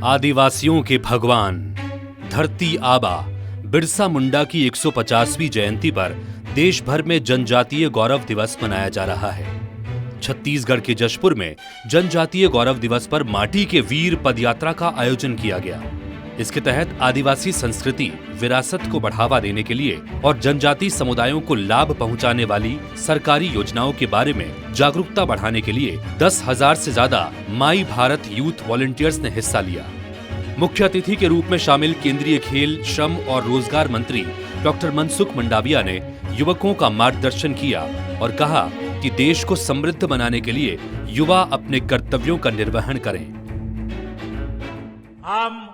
आदिवासियों के भगवान धरती आबा बिरसा मुंडा की 150वीं जयंती पर देश भर में जनजातीय गौरव दिवस मनाया जा रहा है। छत्तीसगढ़ के जशपुर में जनजातीय गौरव दिवस पर माटी के वीर पदयात्रा का आयोजन किया गया। इसके तहत आदिवासी संस्कृति विरासत को बढ़ावा देने के लिए और जनजाति समुदायों को लाभ पहुंचाने वाली सरकारी योजनाओं के बारे में जागरूकता बढ़ाने के लिए 10,000 से ज्यादा माई भारत यूथ वॉलंटियर्स ने हिस्सा लिया। मुख्य अतिथि के रूप में शामिल केंद्रीय खेल, श्रम और रोजगार मंत्री डॉक्टर मनसुख मंडाविया ने युवकों का मार्गदर्शन किया और कहा कि देश को समृद्ध बनाने के लिए युवा अपने कर्तव्यों का निर्वहन करें। हम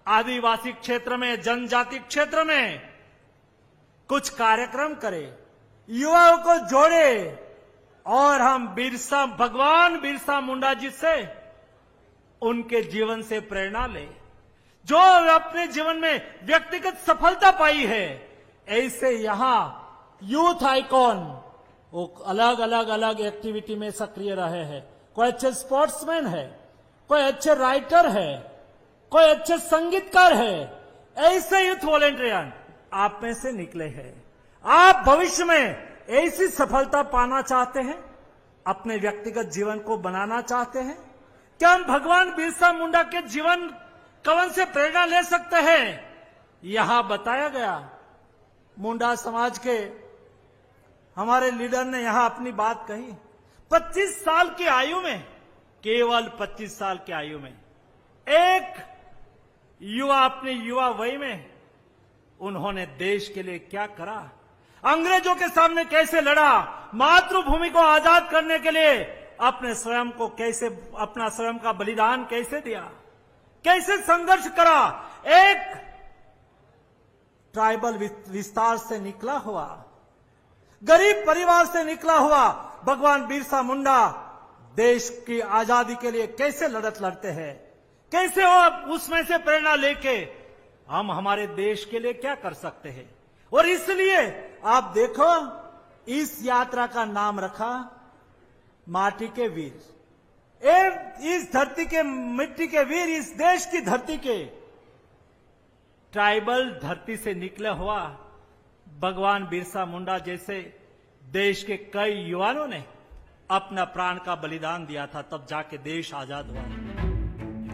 आदिवासी क्षेत्र में, जनजाति क्षेत्र में कुछ कार्यक्रम करें, युवाओं को जोड़े और हम भगवान बिरसा मुंडा जी से उनके जीवन से प्रेरणा ले। जो अपने जीवन में व्यक्तिगत सफलता पाई है, ऐसे यहां यूथ आइकॉन वो अलग एक्टिविटी में सक्रिय रहे हैं। कोई अच्छे स्पोर्ट्समैन है, कोई अच्छे राइटर है, कोई अच्छे संगीतकार है। ऐसे यूथ वॉलंटियर आप में से निकले हैं। आप भविष्य में ऐसी सफलता पाना चाहते हैं, अपने व्यक्तिगत जीवन को बनाना चाहते हैं? क्या हम भगवान बिरसा मुंडा के जीवन कवन से प्रेरणा ले सकते हैं? यहां बताया गया। मुंडा समाज के हमारे लीडर ने यहां अपनी बात कही। 25 साल की आयु में, केवल 25 साल की आयु में एक युवा अपने युवा वय में उन्होंने देश के लिए क्या करा, अंग्रेजों के सामने कैसे लड़ा, मातृभूमि को आजाद करने के लिए अपने स्वयं को कैसे, अपना स्वयं का बलिदान कैसे दिया, कैसे संघर्ष करा। एक ट्राइबल विस्तार से निकला हुआ, गरीब परिवार से निकला हुआ भगवान बिरसा मुंडा देश की आजादी के लिए कैसे लड़त लड़ते हैं, कैसे वो उसमें से प्रेरणा लेके हम हमारे देश के लिए क्या कर सकते हैं। और इसलिए आप देखो, इस यात्रा का नाम रखा माटी के वीर। इस धरती के मिट्टी के वीर, इस देश की धरती के ट्राइबल धरती से निकला हुआ भगवान बिरसा मुंडा जैसे देश के कई युवाओं ने अपना प्राण का बलिदान दिया था, तब जाके देश आजाद हुआ।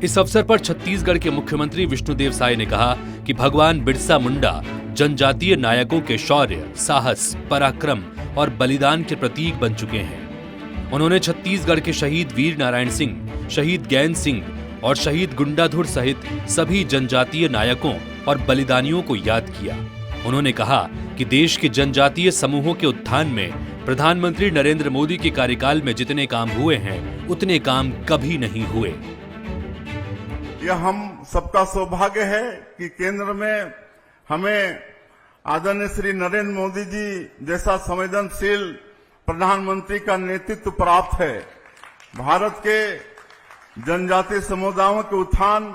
इस अवसर पर छत्तीसगढ़ के मुख्यमंत्री विष्णुदेव साय ने कहा कि भगवान बिरसा मुंडा जनजातीय नायकों के शौर्य, साहस, पराक्रम और बलिदान के प्रतीक बन चुके हैं। उन्होंने छत्तीसगढ़ के शहीद वीर नारायण सिंह, शहीद गैन सिंह और शहीद गुंडाधुर सहित सभी जनजातीय नायकों और बलिदानियों को याद किया। उन्होंने कहा कि देश के जनजातीय समूहों के उत्थान में प्रधानमंत्री नरेंद्र मोदी के कार्यकाल में जितने काम हुए हैं, उतने काम कभी नहीं हुए। यह हम सबका सौभाग्य है कि केंद्र में हमें आदरणीय श्री नरेंद्र मोदी जी जैसा संवेदनशील प्रधानमंत्री का नेतृत्व प्राप्त है। भारत के जनजातीय समुदायों के उत्थान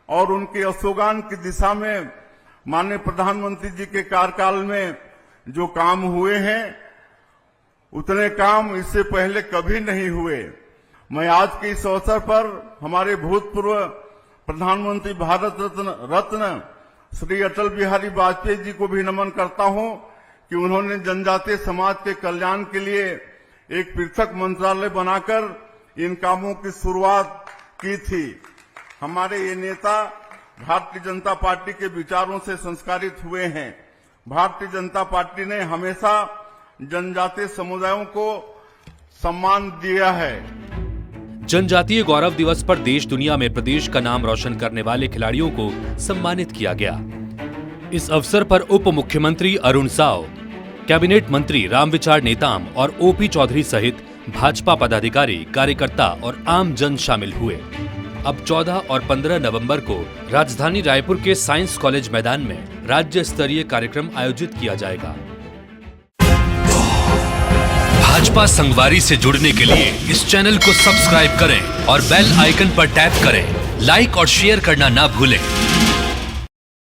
और उनके यशोगान की दिशा में माननीय प्रधानमंत्री जी के कार्यकाल में जो काम हुए हैं, उतने काम इससे पहले कभी नहीं हुए। मैं आज के इस अवसर पर हमारे भूतपूर्व प्रधानमंत्री भारत रत्न श्री अटल बिहारी वाजपेयी जी को भी नमन करता हूं कि उन्होंने जनजातीय समाज के कल्याण के लिए एक पृथक मंत्रालय बनाकर इन कामों की शुरुआत की थी। हमारे ये नेता भारतीय जनता पार्टी के विचारों से संस्कारित हुए हैं। भारतीय जनता पार्टी ने हमेशा जनजातीय समुदायों को सम्मान दिया है। जनजातीय गौरव दिवस पर देश दुनिया में प्रदेश का नाम रोशन करने वाले खिलाड़ियों को सम्मानित किया गया। इस अवसर पर उप मुख्यमंत्री अरुण साव, कैबिनेट मंत्री रामविचार नेताम और ओपी चौधरी सहित भाजपा पदाधिकारी, कार्यकर्ता और आम जन शामिल हुए। अब 14 और 15 नवंबर को राजधानी रायपुर के साइंस कॉलेज मैदान में राज्य स्तरीय कार्यक्रम आयोजित किया जाएगा। भाजपा संगवारी से जुड़ने के लिए इस चैनल को सब्सक्राइब करें और बेल आइकन पर टैप करें। लाइक और शेयर करना ना भूलें।